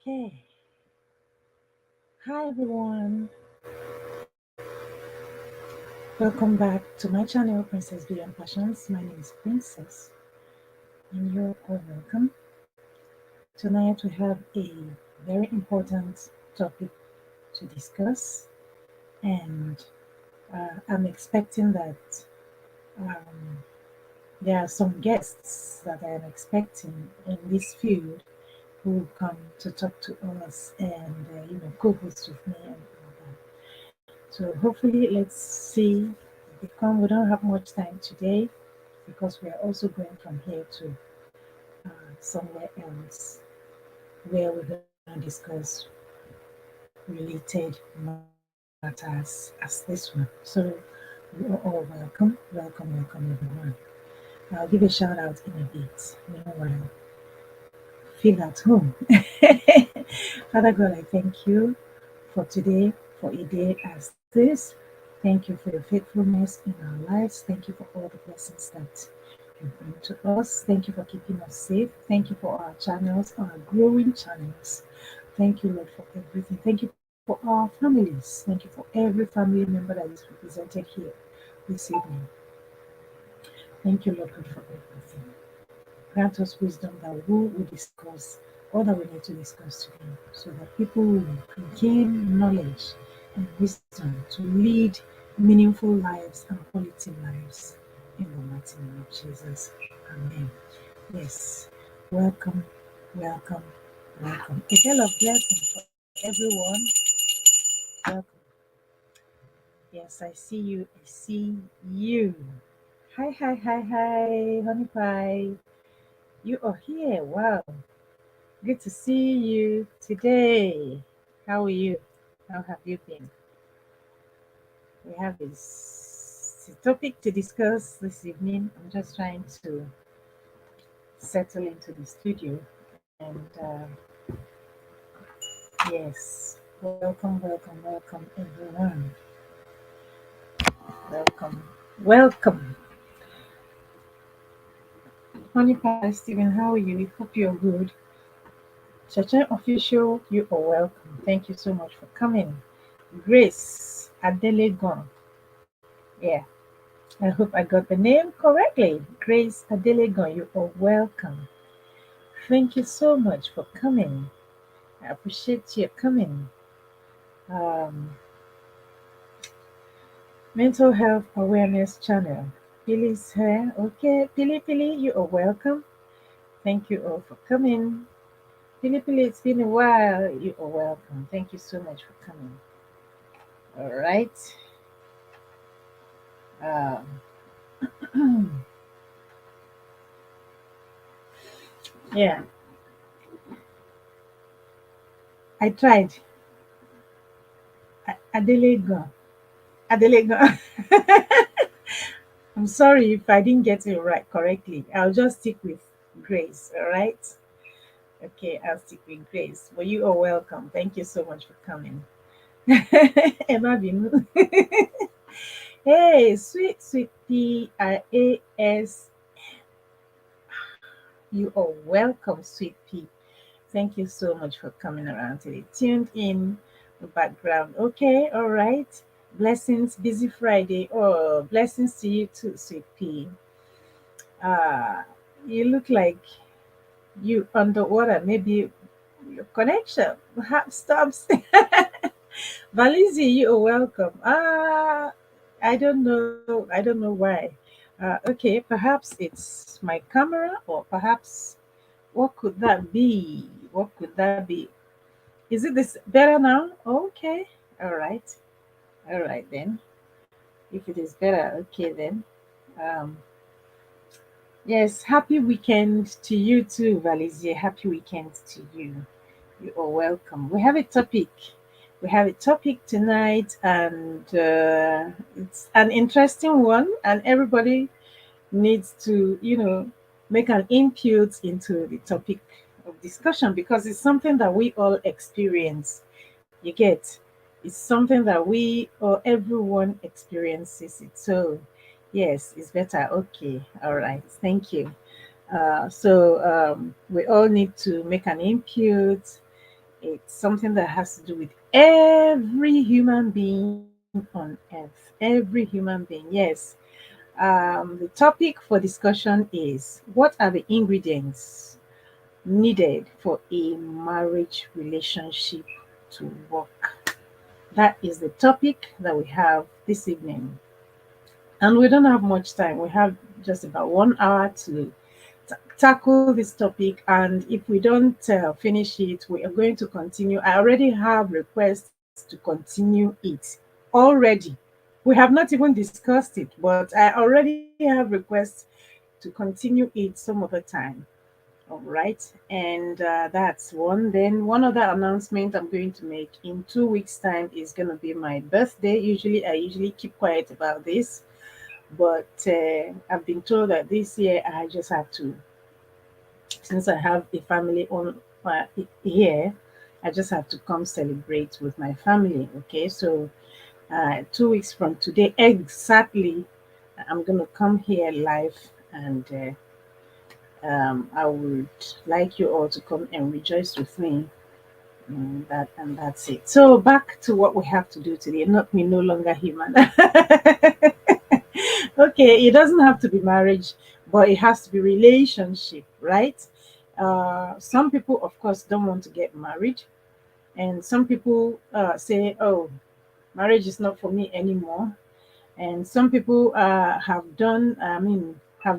Okay. Hi everyone. Welcome back to my channel, Princess Beyond Passions. My name is Princess, and you're all welcome. Tonight we have a very important topic to discuss, and I'm expecting that um, there are some guests that I am expecting in this field who will come to talk to us and co-host with me and all that. So hopefully, let's see. Become we don't have much time today because we are also going from here to somewhere else where we're going to discuss related matters as this one. So you are all welcome, welcome, welcome, everyone. I'll give a shout out in a bit. Meanwhile, feel at home. Father God, I thank you for today, for a day as this. Thank you for your faithfulness in our lives. Thank you for all the blessings that you bring to us. Thank you for keeping us safe. Thank you for our channels, our growing channels. Thank you, Lord, for everything. Thank you for our families. Thank you for every family member that is represented here this evening. Thank you, Lord God, for everything. Grant us wisdom that we will discuss all that we need to discuss today so that people will gain knowledge and wisdom to lead meaningful lives and quality lives. In the mighty name of Jesus. Amen. Yes. Welcome, welcome, welcome. A bell of blessing for everyone. Welcome. Yes, I see you. I see you. Hi, hi, hi, hi, honey pie. You are here. Wow. Good to see you today. How are you? How have you been? We have this topic to discuss this evening. I'm just trying to settle into the studio. And yes, welcome, welcome, welcome, everyone. Welcome, welcome. Honey Pie Stephen, how are you? Hope you're good. Chacha Official, you are welcome. Thank you so much for coming. Grace Adelegon. Yeah, I hope I got the name correctly. Grace Adelegon, you are welcome. Thank you so much for coming. I appreciate you coming. Um, Mental Health Awareness Channel. Billy's here. Okay, Billy, Billy, you are welcome. Thank you all for coming. Billy, Billy, it's been a while. You are welcome. Thank you so much for coming. All right. Um, yeah, I tried. Adelegon. Adelegon. I'm sorry if I didn't get it right correctly. I'll just stick with Grace. All right. Okay, I'll stick with Grace. But you are welcome. Thank you so much for coming. Emma Binu. Hey, sweet, sweet PRAS. You are welcome, sweet P. Thank you so much for coming around today. Tuned in the background. Okay, all right. Blessings, busy Friday. Oh, blessings to you too, sweet P. Uh, you look like you underwater. Maybe your connection perhaps stops. Valizi, you are welcome. I don't know. I don't know why. Okay, perhaps it's my camera, or perhaps what could that be? What could that be? Is it this better now? Okay. All right. All right then. If it is better, okay then. Um, yes. Happy weekend to you too, Valizie. Happy weekend to you. You are welcome. We have a topic. We have a topic tonight, and it's an interesting one, and everybody needs to, make an input into the topic of discussion because it's something that we all experience. You get, it's something that we or everyone experiences it. So, yes, it's better. Okay, all right. Thank you. We all need to make an input It's something that has to do with every human being on earth. Every human being, yes. The topic for discussion is, what are the ingredients needed for a marriage relationship to work? That is the topic that we have this evening. And we don't have much time. We have just about 1 hour to tackle this topic. And if we don't finish it, we are going to continue. I already have requests to continue it already. We have not even discussed it, but I already have requests to continue it some other time. All right. And that's one. Then, one other announcement I'm going to make in 2 weeks' time is going to be my birthday. I usually keep quiet about this, but I've been told that this year I just have to, since I have a family on here, I just have to come celebrate with my family. Okay, so 2 weeks from today exactly, I'm gonna come here live, and I would like you all to come and rejoice with me. And that's it. So back to what we have to do today. Not me, no longer human. Okay, it doesn't have to be marriage, but it has to be relationship, right? Some people, of course, don't want to get married, and some people say, "Oh, marriage is not for me anymore." And some people have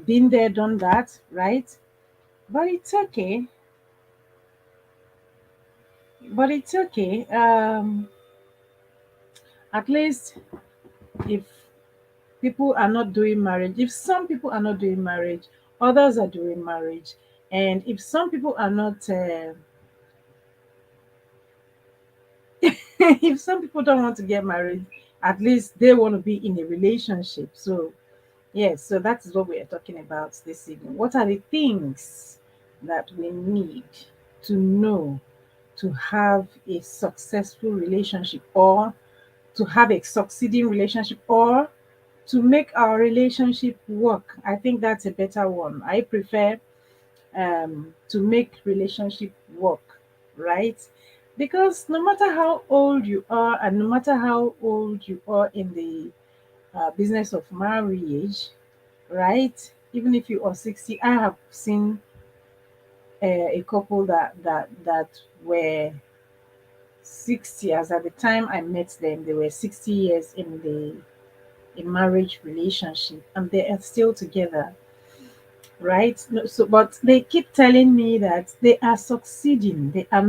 been there, done that, right? But it's okay. But it's okay. At least if people are not doing marriage, if some people are not doing marriage, others are doing marriage. And if some people are not, if some people don't want to get married, at least they want to be in a relationship. So, yes, so that is what we are talking about this evening. What are the things that we need to know to have a successful relationship, or to have a succeeding relationship, or to make our relationship work? I think that's a better one. I prefer to make relationship work, right? Because no matter how old you are, and no matter how old you are in the business of marriage, right? Even if you are 60, I have seen a couple that were 60 as at the time I met them. They were 60 years in the a marriage relationship, and they are still together, right? No, so, but they keep telling me that they are succeeding. They are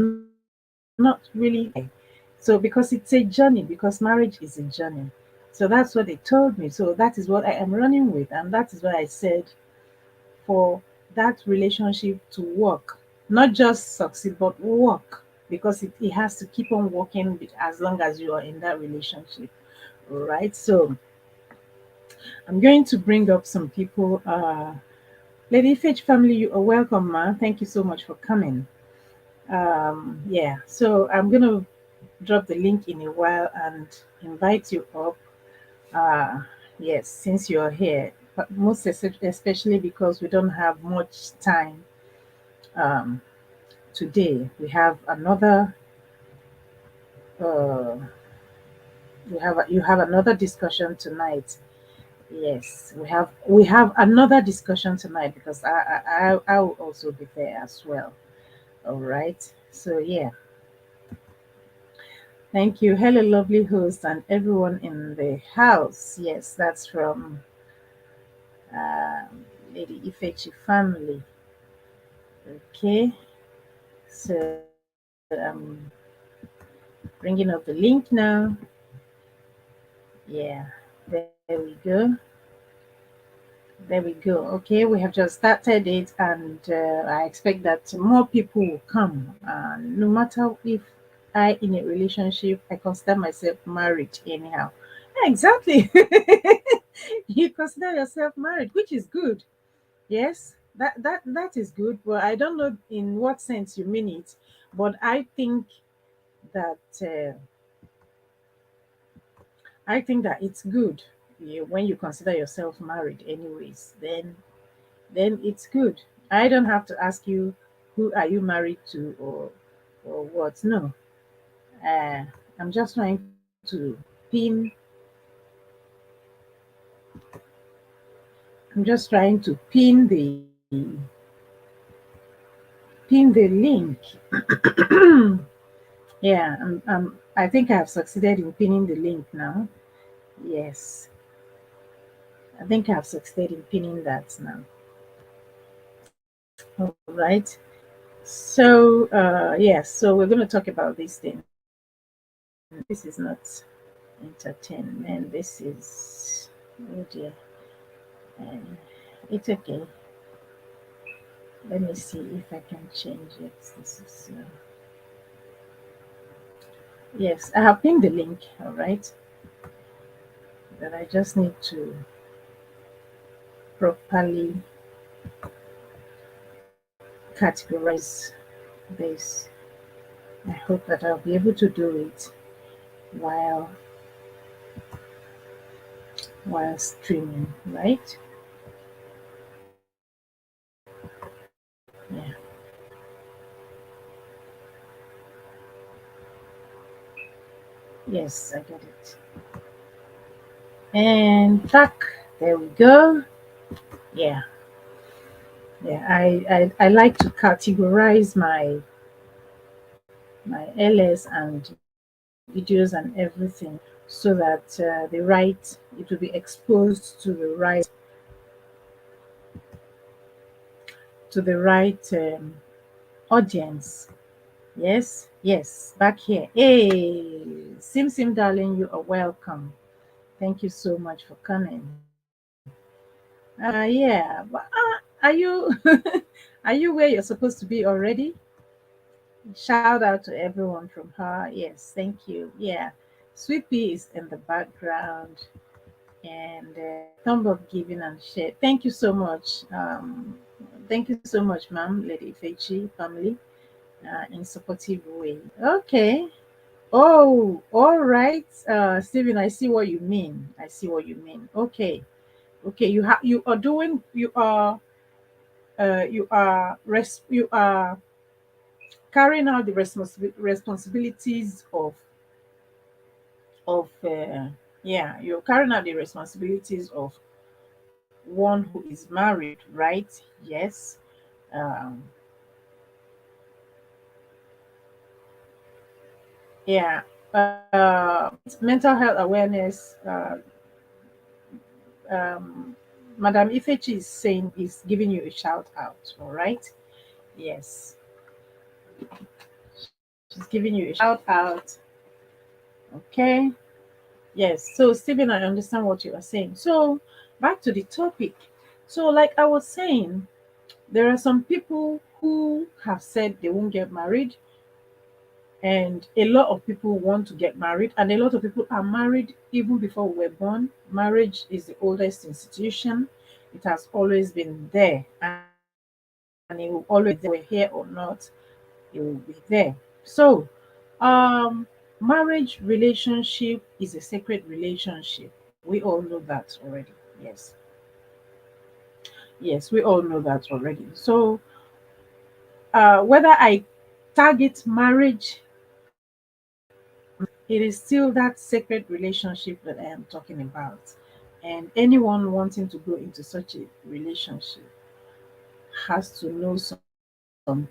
not really there. So because it's a journey, because marriage is a journey. So that's what they told me. So that is what I am running with, and that is why I said, for that relationship to work, not just succeed, but work, because it has to keep on working as long as you are in that relationship, right? So I'm going to bring up some people. Lady Fitch family, you are welcome, ma. Thank you so much for coming. Yeah, so I'm gonna drop the link in a while and invite you up. Uh, yes, since you're here, but especially because we don't have much time um, today. We have another. Uh, you have another discussion tonight. Yes, we have another discussion tonight, because I will also be there as well. All right. So yeah, thank you. Hello, lovely host, and everyone in the house. Yes, that's from Lady Ifechi family. Okay. So bringing up the link now. Yeah, there we go. There we go. Okay, we have just started it, and I expect that more people will come. No matter if I in a relationship, I consider myself married anyhow. Yeah, exactly. You consider yourself married, which is good. Yes, that is good. But I don't know in what sense you mean it. But that uh, I think that it's good. When you consider yourself married, anyways, then it's good. I don't have to ask you, who are you married to, or or what. No, uh, I'm just trying to pin. I'm just trying to pin the link. Yeah, I think I have succeeded in pinning the link now. Yes, I think I have succeeded in pinning that now. All right. So, yes, so we're going to talk about this thing. This is not entertainment. This is, oh dear, uh, it's okay. Let me see if I can change it. This is, yes, I have pinned the link, all right, but I just need to properly categorize this. I hope that I'll be able to do it while while streaming, right? Yeah. Yes, I got it. And tack, there we go. Yeah, yeah. I like to categorize my LS and videos and everything so that it will be exposed to the right audience. Yes, yes. Back here. Hey, Sim darling, you are welcome. Thank you so much for coming. Yeah, but, are you are you where you're supposed to be already? Shout out to everyone from her. Yes, thank you. Yeah, Sweet Pea is in the background, and thumb up giving and share. Thank you so much. Thank you so much, ma'am, Lady Ifechi family, in supportive way. Okay. Oh, all right, Stephen. I see what you mean. I see what you mean. Okay, okay. You are carrying out the responsibilities of yeah, you're carrying out the responsibilities of one who is married, right? Yes. um yeah. Mental health awareness, um Madam Ifechi is giving you a shout out, all right? Yes, she's giving you a shout out. Okay. Yes. So, Stephen, I understand what you are saying. So, back to the topic. So, like I was saying, there are some people who have said they won't get married, and a lot of people want to get married, and a lot of people are married even before we were born. Marriage is the oldest institution. It has always been there, and it will always be there, whether we're here or not. It will be there. So, marriage relationship is a sacred relationship. We all know that already. Yes, yes, we all know that already. So, whether I target marriage, it is still that sacred relationship that I am talking about. And anyone wanting to go into such a relationship has to know some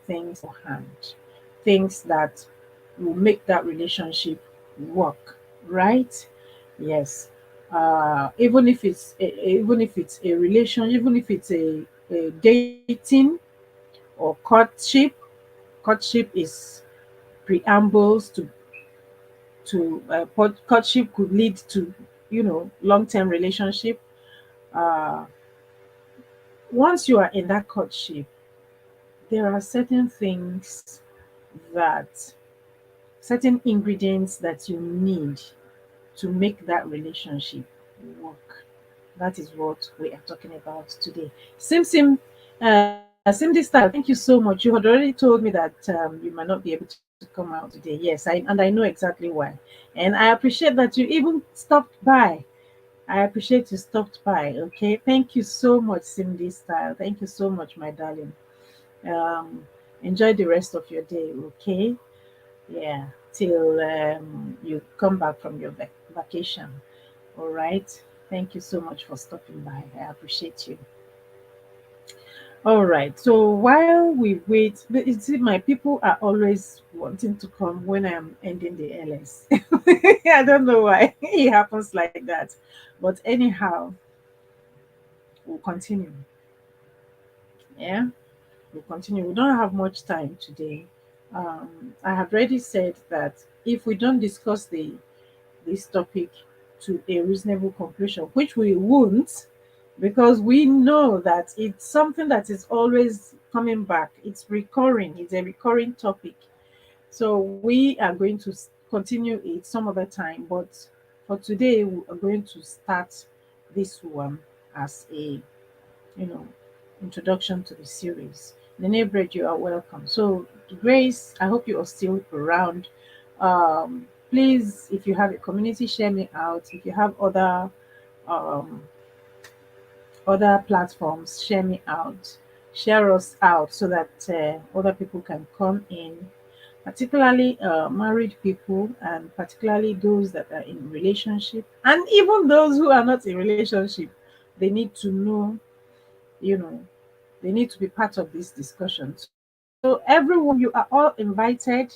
things beforehand, things that will make that relationship work, right? Yes. Even if it's a relation, even if it's a dating or courtship is preambles to courtship could lead to, long-term relationship. uh Once you are in that courtship, there are certain ingredients that you need to make that relationship work. That is what we are talking about today. Sim this style, thank you so much. You had already told me that you might not be able to come out today. Yes, and I know exactly why. And I appreciate that you even stopped by. I appreciate you stopped by. Okay, thank you so much, Cindy Style. Thank you so much, my darling. Um, Enjoy the rest of your day. Okay. Yeah, till you come back from your vacation. All right. Thank you so much for stopping by. I appreciate you. All right. So while we wait, but you see, my people are always wanting to come when I'm ending the LS. I don't know why it happens like that. But anyhow, we'll continue. Yeah, we'll continue. We don't have much time today. I have already said that if we don't discuss this topic to a reasonable conclusion, which we won't, because we know that it's something that is always coming back. It's recurring, it's a recurring topic. So we are going to continue it some other time, but for today, we are going to start this one as a you know introduction to the series. Nene Bread, you are welcome. So Grace, I hope you are still around. Please, if you have a community, share me out. If you have um, other platforms, share me out. Share us out so that other people can come in, particularly married people, and particularly those that are in relationship, and even those who are not in relationship. They need to know, you know, they need to be part of this discussion. So everyone, you are all invited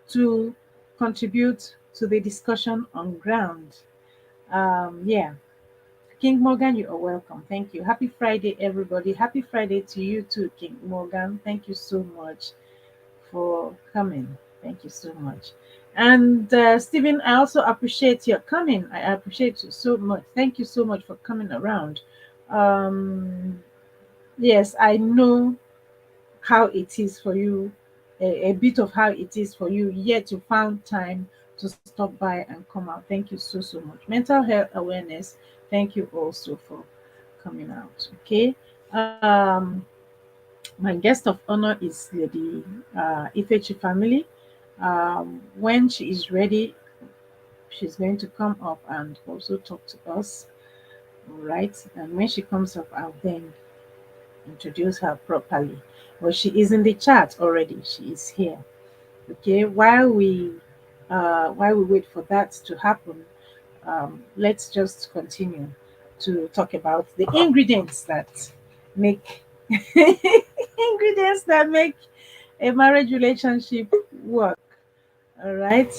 to contribute to the discussion on ground. Yeah, King Morgan, you are welcome. Thank you. Happy Friday, everybody. Happy Friday to you too, King Morgan. Thank you so much for coming. Thank you so much. And Stephen, I also appreciate your coming. I appreciate you so much. Thank you so much for coming around. Um, yes, I know how it is for you, a bit of how it is for you, yet you found time to stop by and come out. Thank you so, so much. Mental health awareness, thank you also for coming out. Okay. My guest of honor is Lady Ifechi family. When she is ready, she's going to come up and also talk to us. All right. And when she comes up, I'll then introduce her properly. Well, she is in the chat already. She is here. Okay. While we wait for that to happen, let's just continue to talk about the ingredients that make ingredients that make a marriage relationship work. All right.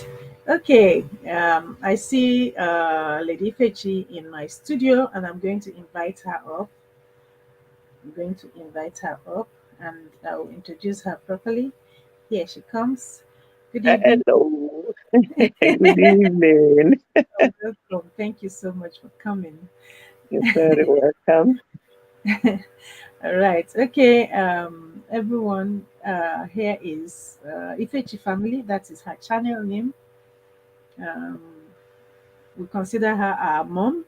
Okay. I see Lady Fechi in my studio, and I'm going to invite her up. I'm going to invite her up, and I will introduce her properly. Here she comes. Good evening. Hello. Good evening. Welcome. Thank you so much for coming. You're very welcome. All right. Okay. Everyone, here is Ifechi family. That is her channel name. Um, we consider her our mom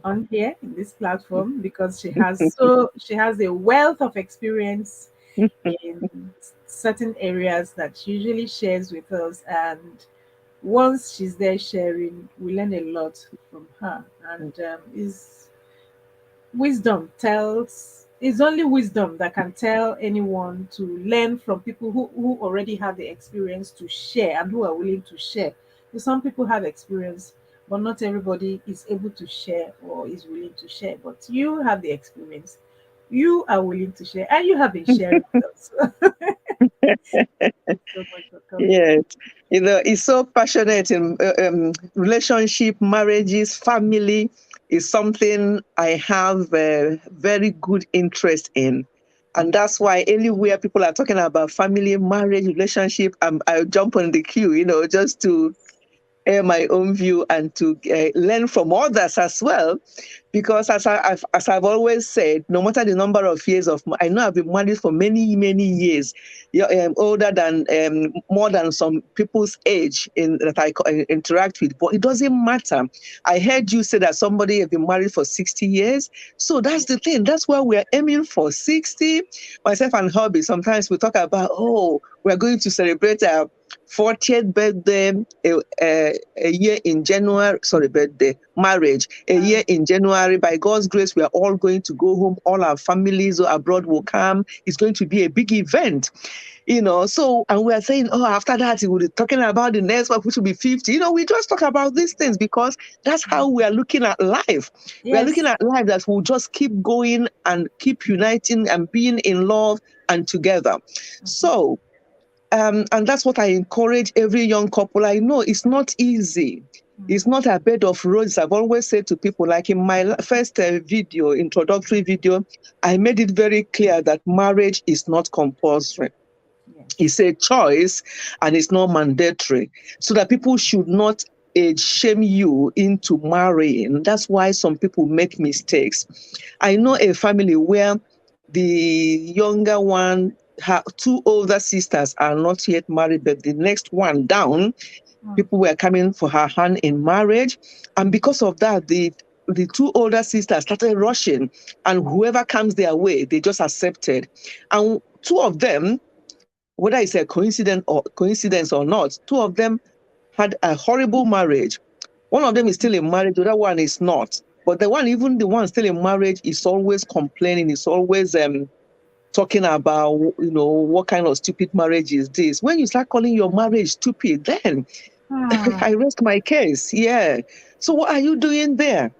on here in this platform because she has a wealth of experience in certain areas that she usually shares with us, and once she's there sharing, we learn a lot from her. And is wisdom tells it's only wisdom that can tell anyone to learn from people who already have the experience to share and who are willing to share. So some people have experience, but not everybody is able to share or is willing to share. But you have the experience, you are willing to share, and you have been sharing with us. Thank you so much for coming. Yes. He's so passionate in relationship, marriages, family is something I have a very good interest in. And that's why anywhere people are talking about family, marriage, relationship, I jump on the queue, just to air my own view and to learn from others as well. Because as I've always said, no matter the number of years I know I've been married for many, many years, older than, more than some people's age that I interact with, but it doesn't matter. I heard you say that somebody has been married for 60 years. So that's the thing. That's what we're aiming for, 60. Myself and hubby, sometimes we talk about, oh, we're going to celebrate our 40th birthday, a year in January, sorry, birthday, marriage, a year in January. By God's grace, we are all going to go home. All our families abroad will come. It's going to be a big event, So, and we are saying, oh, after that, we'll be talking about the next one, which will be 50. We just talk about these things because that's how we are looking at life. We are looking Yes. at life that will just keep going and keep uniting and being in love and together. So, and that's what I encourage every young couple. I know it's not easy. It's not a bed of roses. I've always said to people, like in my first video, introductory video, I made it very clear that marriage is not compulsory. Yes. It's a choice and it's not mandatory. So that people should not age shame you into marrying. That's why some people make mistakes. I know a family where the younger one, her two older sisters are not yet married, but the next one down, people were coming for her hand in marriage. And because of that, the two older sisters started rushing, and whoever comes their way, they just accepted. And two of them, whether it's a coincidence or not, two of them had a horrible marriage. One of them is still in marriage, the other one is not. But even the one still in marriage is always complaining, is always talking about, what kind of stupid marriage is this? When you start calling your marriage stupid, then I rest my case. Yeah. So what are you doing there?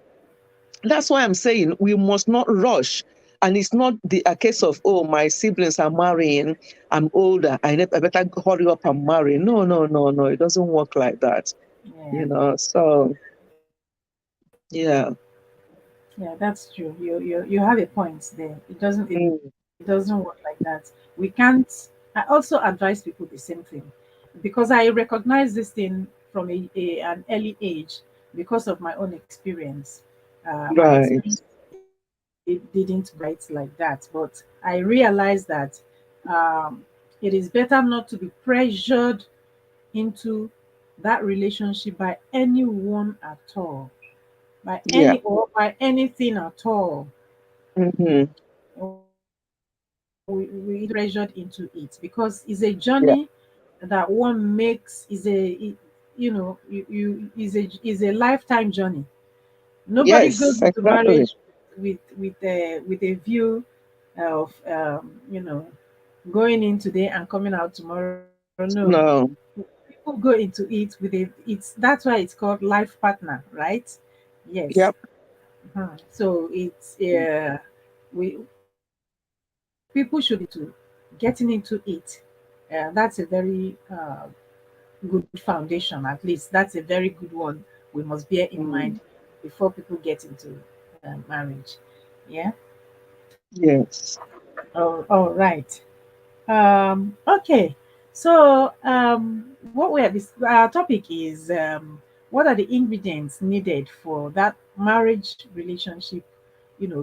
That's why I'm saying we must not rush. And it's not a case of, oh, my siblings are marrying, I'm older, I better hurry up and marry. No, no, no, no. It doesn't work like that. Yeah. So yeah. Yeah, that's true. You have a point there. Mm, It doesn't work like that. We can't. I also advise people the same thing because I recognize this thing from an early age because of my own experience. My right. experience it didn't bright like that, but I realized that um, it is better not to be pressured into that relationship by anyone at all, by Yeah. any or by anything at all. Mm-hmm. We pressured into it because it's a Yeah. journey that one makes is is a lifetime journey. Nobody goes Yes, into exactly. marriage with a view of going in today and coming out tomorrow. No, No. people go into it with it's that's why it's called life partner, right? Yes. Yep. So it's we people should getting into it. That's a very good foundation. At least that's a very good one. We must bear in mind Mm, before people get into marriage. Yeah. yes. Oh, all right. Okay. So, what we are our topic is what are the ingredients needed for that marriage relationship,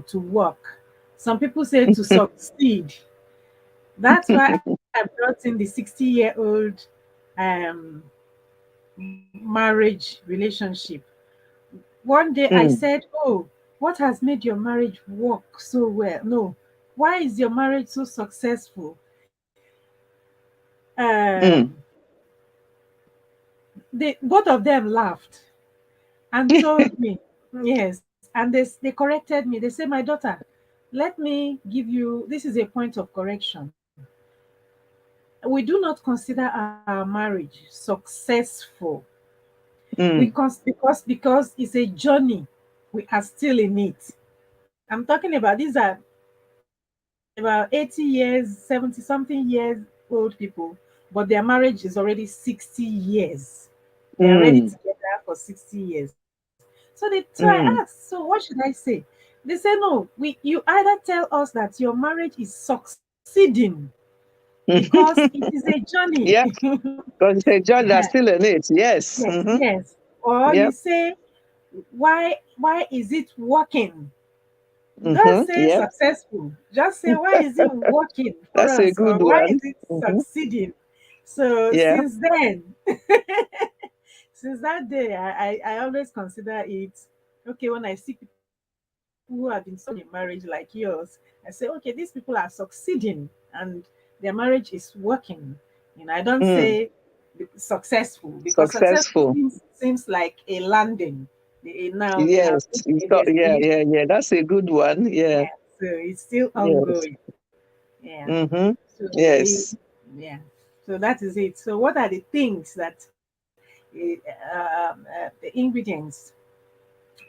to work. Some people say to succeed. That's why I brought in the 60-year-old um, marriage relationship. One day I Mm, said, "Oh, what has made your marriage work so well? No, why is your marriage so successful?" Um, mm. both of them laughed and told me, yes, and they corrected me. They say, "My daughter, let me give you this is a point of correction. We do not consider our marriage successful. Mm, Because it's a journey. We are still in it. I'm talking about these are about 80 years, 70 something years old people, but their marriage is already 60 years. They are already mm, together for 60 years. So I mm. asked, so what should I say? They say, no, you either tell us that your marriage is succeeding because it is a journey. Yeah, because it's a job that's still in it. Yes. Yes, Mm-hmm. yes. Or you Yep. say, why is it working? Don't Mm-hmm. say Yep. successful. Just say why is it working for That's a us or good why is one. it Mm-hmm. succeeding? So Yeah. since then, since that day, I always consider it okay when I see people who have been successful in marriage like yours. I say, okay, these people are succeeding and their marriage is working. I don't Mm, say successful, because successful Successful. seems like a landing. Now they have Yes. reached a destination. Yeah. That's a good one. Yeah. Yeah, so it's still Yes. ongoing. Yeah. Mm-hmm. So Yes. yeah. So that is it. So what are the things that the ingredients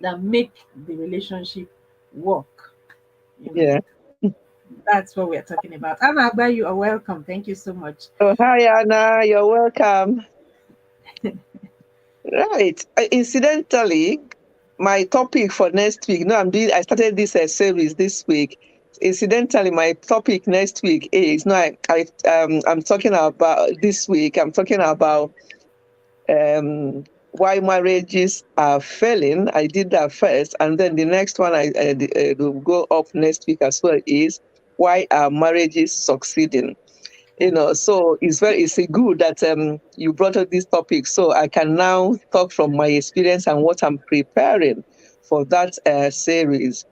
that make the relationship work? You know, Yeah. that's what we're talking about. Anna, you are welcome. Thank you so much. Oh, hi, Anna. You're welcome. Right. Incidentally, my topic for next week. No, I started this series this week. Incidentally, my topic next week is no. I'm talking about this week. I'm talking about why marriages are failing. I did that first, and then the next one I will go up next week as well is why are marriages succeeding. So it's a good that you brought up this topic, so I can now talk from my experience and what I'm preparing for that series.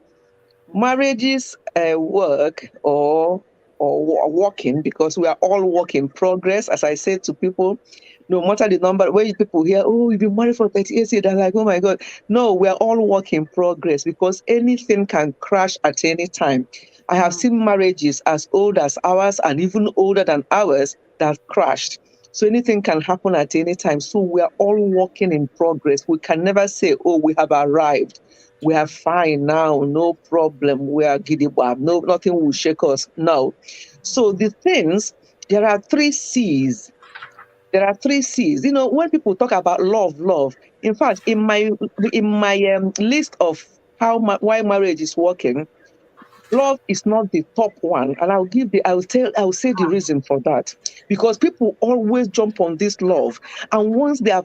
Marriages work or working because we are all work in progress. As I said to people, no matter the number, when people hear, oh, you've been married for 30 years, they're like, oh my God. No, we are all work in progress because anything can crash at any time. I have seen marriages as old as ours and even older than ours that crashed. So anything can happen at any time. So we are all working in progress. We can never say, oh, we have arrived. We are fine now, no problem. We are gidigba. No, nothing will shake us. No. So the things, there are three C's. There are three C's. When people talk about love. In fact, in my list of why marriage is working, love is not the top one, and I'll say the reason for that. Because people always jump on this love, and once their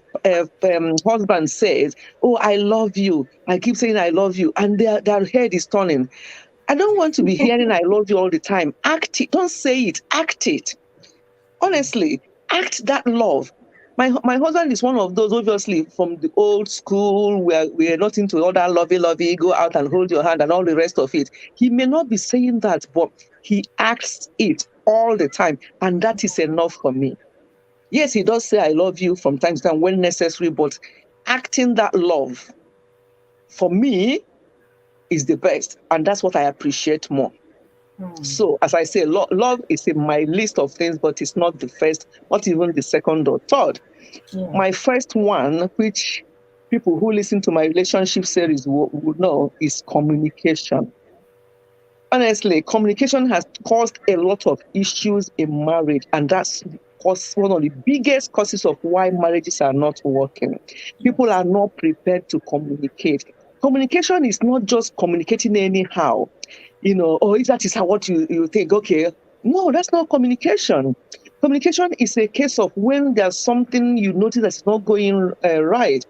husband says, oh, I love you, I keep saying I love you, and their head is turning. I don't want to be hearing I love you all the time. Act it. Don't say it. Act it. Honestly, act that love. My husband is one of those, obviously, from the old school where we are not into all that lovey, go out and hold your hand and all the rest of it. He may not be saying that, but he acts it all the time. And that is enough for me. Yes, he does say I love you from time to time when necessary, but acting that love for me is the best. And that's what I appreciate more. So, as I say, love is in my list of things, but it's not the first, not even the second or third. Yeah. My first one, which people who listen to my relationship series would know, is communication. Honestly, communication has caused a lot of issues in marriage, and that's one of the biggest causes of why marriages are not working. People are not prepared to communicate. Communication is not just communicating anyhow, or if that is what you think, okay. No, that's not communication. Communication is a case of when there's something you notice that's not going right.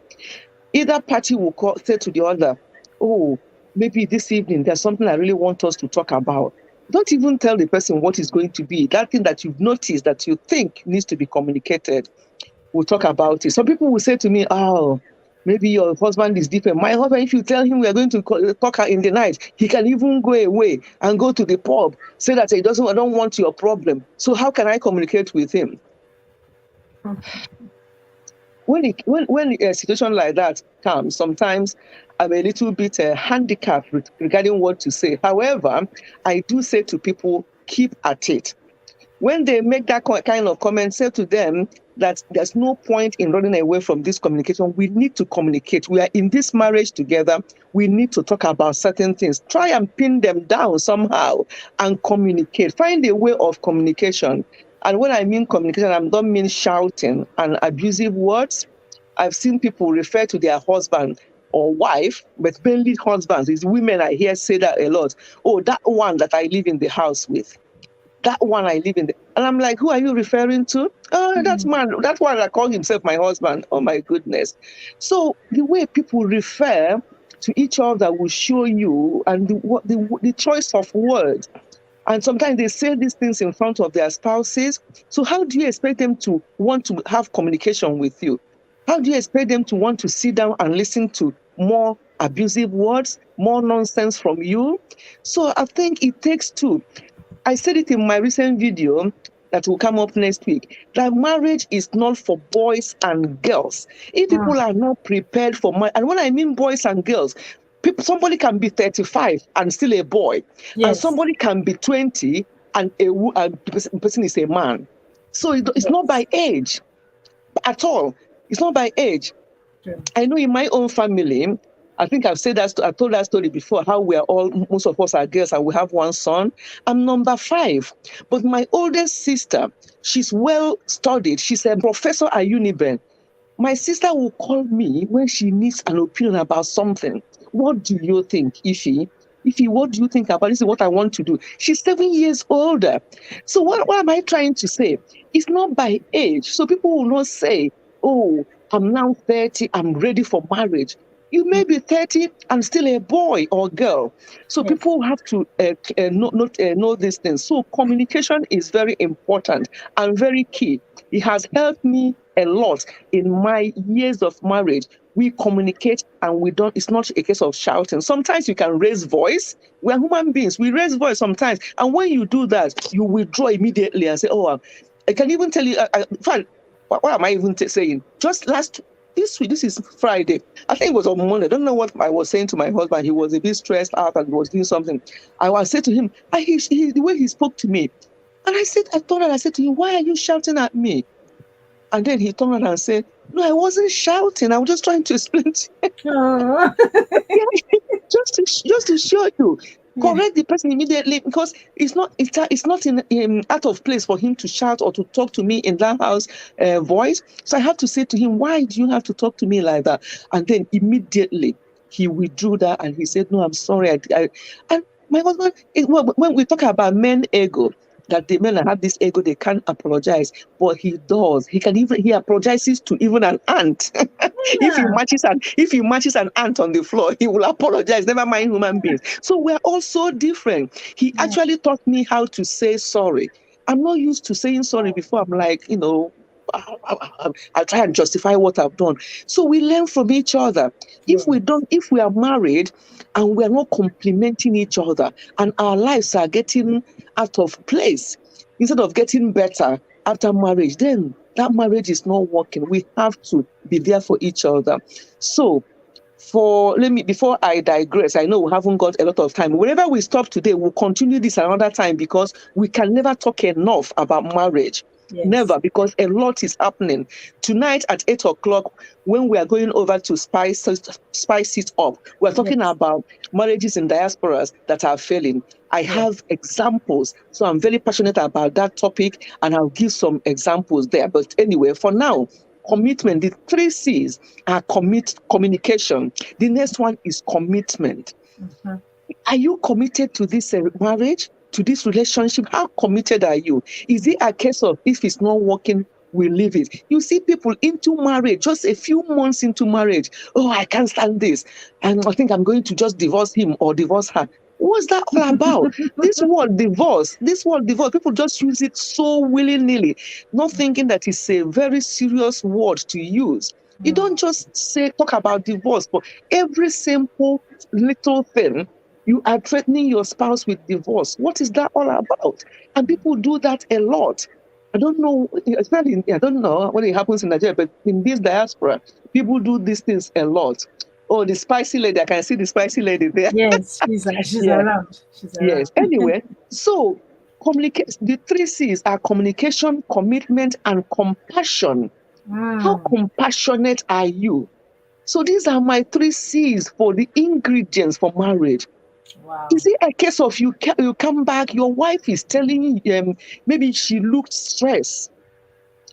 Either party will say to the other, oh, maybe this evening there's something I really want us to talk about. Don't even tell the person what is going to be. That thing that you've noticed that you think needs to be communicated, we'll talk about it. Some people will say to me, oh, maybe your husband is different. My husband, if you tell him we are going to talk in the night, he can even go away and go to the pub, say that I don't want your problem. So how can I communicate with him? When a situation like that comes, sometimes I'm a little bit handicapped regarding what to say. However, I do say to people, keep at it. When they make that kind of comment, say to them that there's no point in running away from this communication. We need to communicate. We are in this marriage together. We need to talk about certain things. Try and pin them down somehow and communicate. Find a way of communication. And when I mean communication, I don't mean shouting and abusive words. I've seen people refer to their husband or wife, but mainly husbands. It's women I hear say that a lot. Oh, that one that I live in the house with. That one I live in. And I'm like, who are you referring to? Oh, that man, that one that called himself my husband. Oh my goodness. So the way people refer to each other will show you, and the choice of words. And sometimes they say these things in front of their spouses. So how do you expect them to want to have communication with you? How do you expect them to want to sit down and listen to more abusive words, more nonsense from you? So I think it takes two. I said it in my recent video that will come up next week, that marriage is not for boys and girls. If people are not prepared for marriage, and when I mean boys and girls, somebody can be 35 and still a boy, and Yes. somebody can be 20 and the person is a man. So it's not by age at all. It's not by age. True. I know in my own family, I think I've said that, I told that story before, how most of us are girls and we have one son. I'm number 5. But my oldest sister, she's well studied. She's a professor at Uniben. My sister will call me when she needs an opinion about something. What do you think, Ify? Ify, what do you think about this? Is what I want to do. She's 7 years older. So what am I trying to say? It's not by age. So people will not say, oh, I'm now 30, I'm ready for marriage. You may be 30 and still a boy or girl. So Yes. people have to know these things. So communication is very important and very key. It has helped me a lot in my years of marriage. We communicate and we don't, it's not a case of shouting. Sometimes you can raise voice. We're human beings. We raise voice sometimes. And when you do that, you withdraw immediately and say, oh, I can even tell you, in fact, what am I even saying? Just this week, this is Friday. I think it was on Monday. I don't know what I was saying to my husband. He was a bit stressed out and was doing something. I was saying to him, the way he spoke to me. And I said to him, why are you shouting at me? And then he turned around and said, no, I wasn't shouting. I was just trying to explain to you. just to show you. Correct the person immediately, because it's not out of place for him to shout or to talk to me in that house voice. So I have to say to him, why do you have to talk to me like that? And then immediately he withdrew that and he said, no, I'm sorry. And my husband, when we talk about men ego, that the men that have this ego, they can't apologize, but he does. He apologizes to even an ant. If he matches an ant on the floor, he will apologize. Never mind human beings. So we're all so different. He actually taught me how to say sorry. I'm not used to saying sorry before. I'm like, I try and justify what I've done. So we learn from each other. If we are married and we are not complimenting each other and our lives are getting out of place instead of getting better after marriage, then that marriage is not working. We have to be there for each other. So before I digress, I know we haven't got a lot of time. Wherever we stop today, we'll continue this another time, because we can never talk enough about marriage. Yes. Never, because a lot is happening. Tonight at 8 o'clock, when we are going over to spice it up, we're talking about marriages in diasporas that are failing. I have examples, so I'm very passionate about that topic, and I'll give some examples there. But anyway, for now, commitment, the 3 C's are communication. The next one is commitment. Mm-hmm. Are you committed to this marriage, to this relationship? How committed are you? Is it a case of, if it's not working, we leave it? You see people into marriage, just a few months into marriage, oh, I can't stand this, and I think I'm going to just divorce him or divorce her. What's that all about? This word divorce, people just use it so willy-nilly, not thinking that it's a very serious word to use. You don't just talk about divorce, but every simple little thing, you are threatening your spouse with divorce. What is that all about? And people do that a lot. I don't know, I don't know when it happens in Nigeria, but in this diaspora, people do these things a lot. Oh, the spicy lady, I can see the spicy lady there. Yes, she's around. She's around. Yes, anyway, so the 3 C's are communication, commitment, and compassion. How compassionate are you? So these are my 3 C's for the ingredients for marriage. Wow. Is it a case of you come back, your wife is telling you, maybe she looked stressed,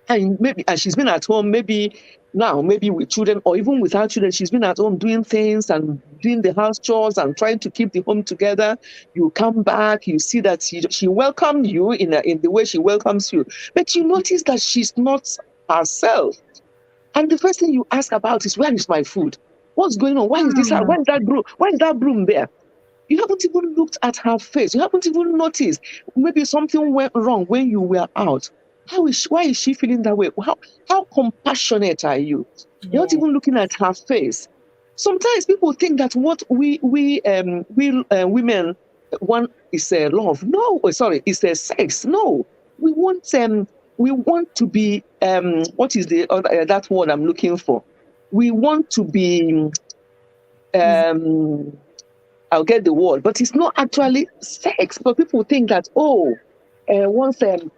and she's been at home, maybe with children or even without children, she's been at home doing things and doing the house chores and trying to keep the home together. You come back, you see that she welcomed you in the way she welcomes you, but you notice that she's not herself. And the first thing you ask about is, where is my food? What's going on? Why is this? Why is that broom? Why is that broom there? You haven't even looked at her face. You haven't even noticed. Maybe something went wrong when you were out. Why is she feeling that way? How compassionate are you? You're not even looking at her face. Sometimes people think that what we women want is love. No, sorry, it's sex. No. we want to be what is the other that word I'm looking for? We want to be Is I'll get the word, but it's not actually sex. But people think that, once I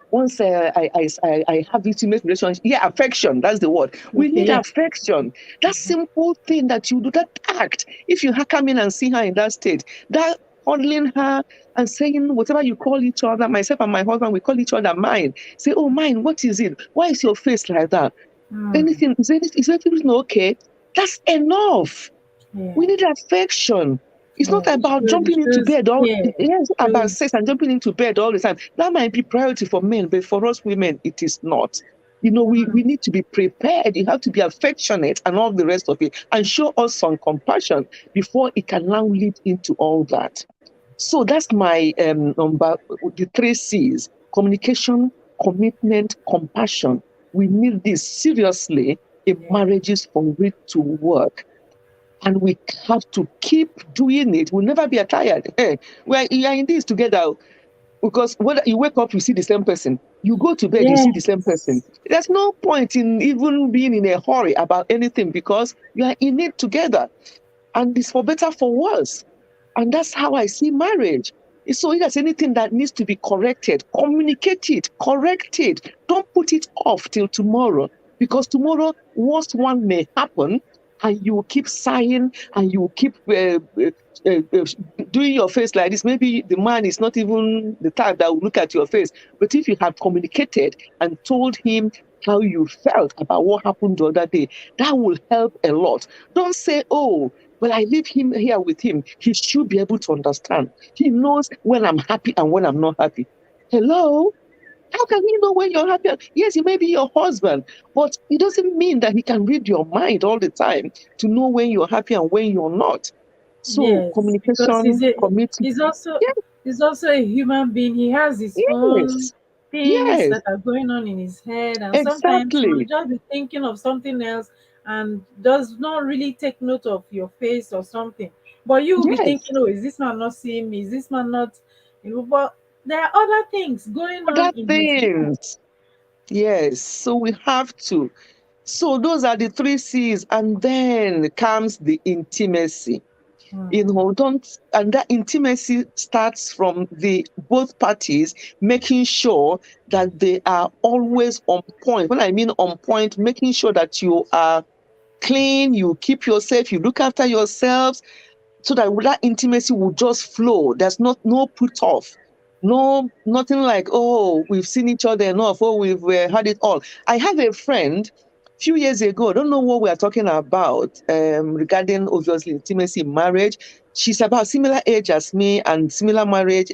have intimate relationship, yeah, affection. That's the word. We okay, need yeah. affection. That simple thing that you do, that act. If you come in and see her in that state, that cuddling her and saying whatever you call each other, myself and my husband, we call each other mine. Say, oh, mine, what is it? Why is your face like that? Mm, Is anything okay? That's enough. yeah. We need affection. It's Yeah. not about It jumping into shows bed all. care. It's not about Shows sex and jumping into bed all the time. That might be priority for men, but for us women, it is not. We need to be prepared. You have to be affectionate and all the rest of it, and show us some compassion before it can now lead into all that. So that's my number. The three C's: communication, commitment, compassion. We need this seriously in yeah. marriages for it to work. And we have to keep doing it. We'll never be tired. Hey, we are in this together, because when you wake up, you see the same person. You go to bed, you see the same person. Yes. There's no point in even being in a hurry about anything, because you are in it together. And it's for better, for worse. And that's how I see marriage. So if there's anything that needs to be corrected, communicate it, correct it. Don't put it off till tomorrow, because tomorrow, worst one may happen, and you will keep sighing, and you will keep doing your face like this. Maybe the man is not even the type that will look at your face. But if you have communicated and told him how you felt about what happened the other day, that will help a lot. Don't say, oh, well, I leave him here with him. He should be able to understand. He knows when I'm happy and when I'm not happy. Hello? How can he know when you're happy? Yes, he may be your husband, but it doesn't mean that he can read your mind all the time to know when you're happy and when you're not. So Yes. Because communication, commitment. he's also Yes, he's also a human being. He has his own yes, things yes, that are going on in his head, and sometimes he might exactly. just be thinking of something else and does not really take note of your face or something. But you will be Yes, thinking, oh, is this man not seeing me? Is this man not, but there are other things going on other in his head. things. Yes, so we have to. So those are the three C's, and then comes the intimacy. Mm, Don't, and that intimacy starts from the both parties making sure that they are always on point. When I mean on point, making sure that you are clean, you keep yourself, you look after yourselves, so that intimacy will just flow. There's no put off. No, nothing like, oh, we've seen each other enough, oh, we've had it all. I have a friend a few years ago, I don't know what we are talking about, regarding obviously intimacy in marriage. She's about similar age as me and similar marriage,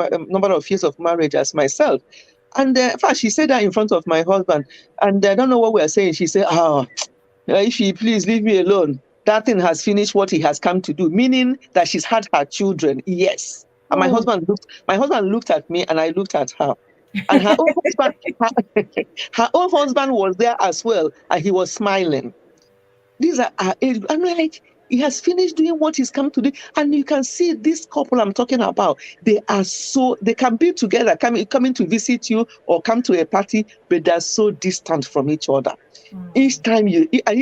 number of years of marriage as myself. And in fact, she said that in front of my husband. And I don't know what we are saying. She said, if you please leave me alone. That thing has finished what he has come to do, meaning that she's had her children. Yes. And oh, my husband looked at me and I looked at her. And her own husband, her own husband was there as well, and he was smiling. These are our age. I'm like, he has finished doing what he's come to do. And you can see this couple I'm talking about, they can be together, coming to visit you or come to a party, but they're so distant from each other. mm, Each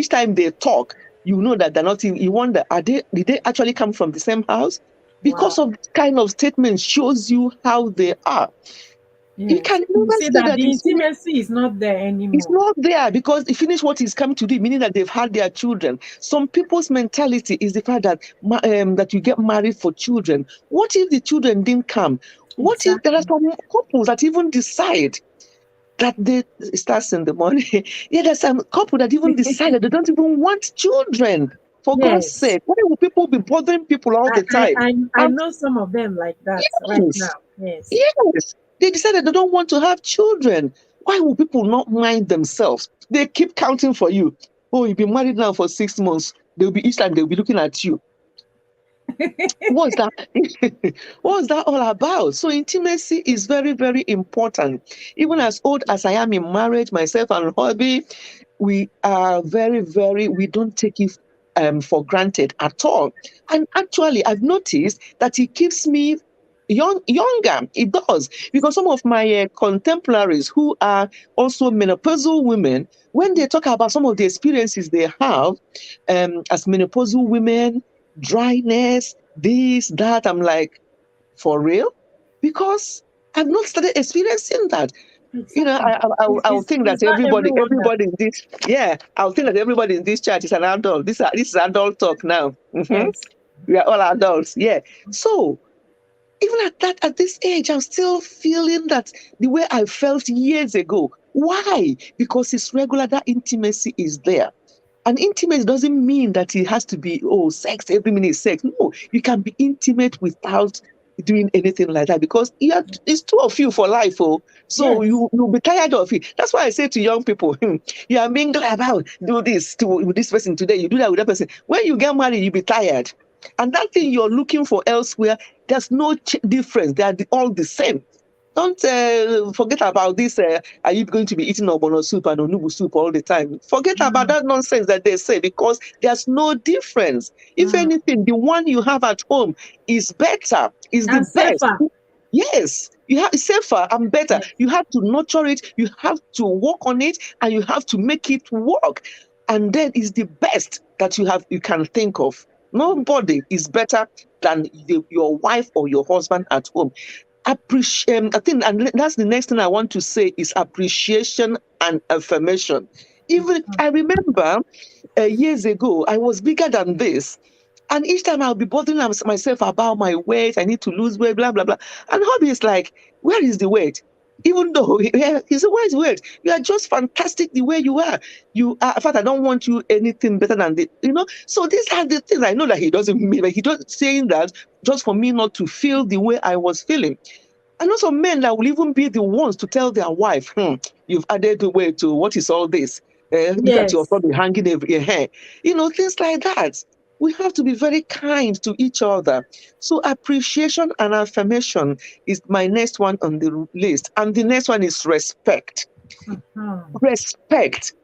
time they talk, you know that they're not in. You wonder, did they actually come from the same house? wow. Because of this kind of statement shows you how they are. You Yes. can You never see say that that the intimacy is not there it's anymore. not there, because he finished what he's come to do, meaning that they've had their children. Some people's mentality is the fact that that you get married for children. What if the children didn't come? What if there are Exactly. some couples that even decide that it starts in the morning? Yeah, there's some couple that even decided they don't even want children. For God's Yes. sake, why will people be bothering people all I, the I, time? I And know some of them like that right yes, now. Yes. yes, they decided they don't want to have children. Why will people not mind themselves? They keep counting for you. Oh, you've been married now for 6 months. They'll be each time they'll be looking at you. What's that? What's that all about? So intimacy is very, very important. Even as old as I am in marriage, myself and hubby, we are very, very, we don't take it for granted at all. And actually, I've noticed that it keeps me younger. It does. Because some of my contemporaries who are also menopausal women, when they talk about some of the experiences they have as menopausal women, dryness, this, that, I'm like, for real? Because I've not started experiencing that. Exactly. I would think that It's not everyone that. everybody in this, I would think that everybody in this church is an adult. This is adult talk now. Yes. We are all adults. Yeah. So even at this age, I'm still feeling that the way I felt years ago. Why? Because it's regular. That intimacy is there. And intimate doesn't mean that it has to be, sex, every minute is sex. No, you can be intimate without doing anything like that because it's two of you for life. So Yes. you'll be tired of it. That's why I say to young people, you are mingled about, do this with this person today, you do that with that person. When you get married, you'll be tired. And that thing you're looking for elsewhere, there's no difference. They are all the same. Don't forget about this. Are you going to be eating ogbono soup and onubu soup all the time? Forget about that nonsense that they say because there's no difference. If anything, the one you have at home is better, is the And best. safer. Yes, you have safer and better. Yes. You have to nurture it, you have to work on it, and you have to make it work. And then it's the best that you can think of. Nobody is better than your wife or your husband at home. Appreciate. I think, and that's the next thing I want to say is appreciation and affirmation. Even I remember years ago, I was bigger than this. And each time I'll be bothering myself about my weight, I need to lose weight, blah, blah, blah. And hubby is like, where is the weight? Even though he said, where is the weight? You are just fantastic the way you are. You are, in fact, I don't want you anything better than this, So these are the things I know that he doesn't mean, but he doesn't saying that just for me not to feel the way I was feeling. And also men that will even be the ones to tell their wife, you've added weight to what is all this? Look at your Yes. body hanging every your hair. Things like that. We have to be very kind to each other. So appreciation and affirmation is my next one on the list. And the next one is respect. Respect.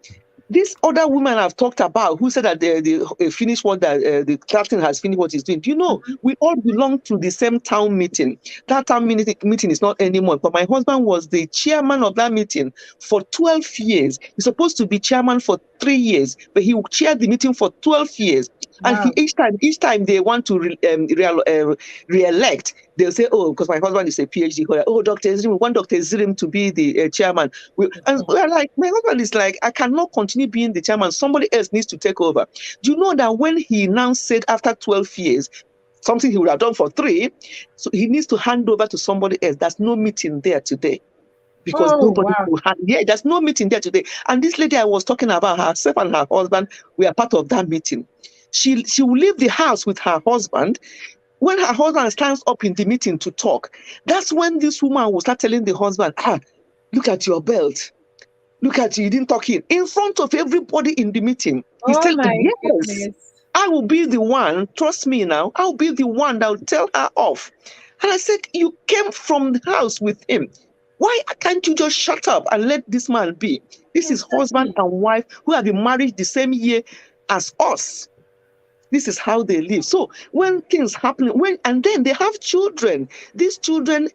This other woman I've talked about who said that they finished what the captain has finished what he's doing. Do you know, we all belong to the same town meeting. That town meeting is not anymore, but my husband was the chairman of that meeting for 12 years. He's supposed to be chairman for 3 years, but he chaired the meeting for 12 years. And Wow. each time they want to re-elect, they'll say, because my husband is a PhD holder. Dr. Ezrim, we want Dr. Ezrim to be the chairman. And we're like, my husband is like, I cannot continue being the chairman. Somebody else needs to take over. Do you know that when he now said after 12 years, something he would have done for 3, so he needs to hand over to somebody else. There's no meeting there today. Because nobody will have, there's no meeting there today. And this lady I was talking about, herself and her husband, we are part of that meeting. She will leave the house with her husband. When her husband stands up in the meeting to talk, that's when this woman will start telling the husband, look at your belt. Look at you didn't talk in front of everybody in the meeting. He's telling, yes, goodness. I will be the one, trust me now, I'll be the one that will tell her off. And I said, you came from the house with him. Why can't you just shut up and let this man be? This is husband and wife who have been married the same year as us. This is how they live. So when things happen, and then they have children, these children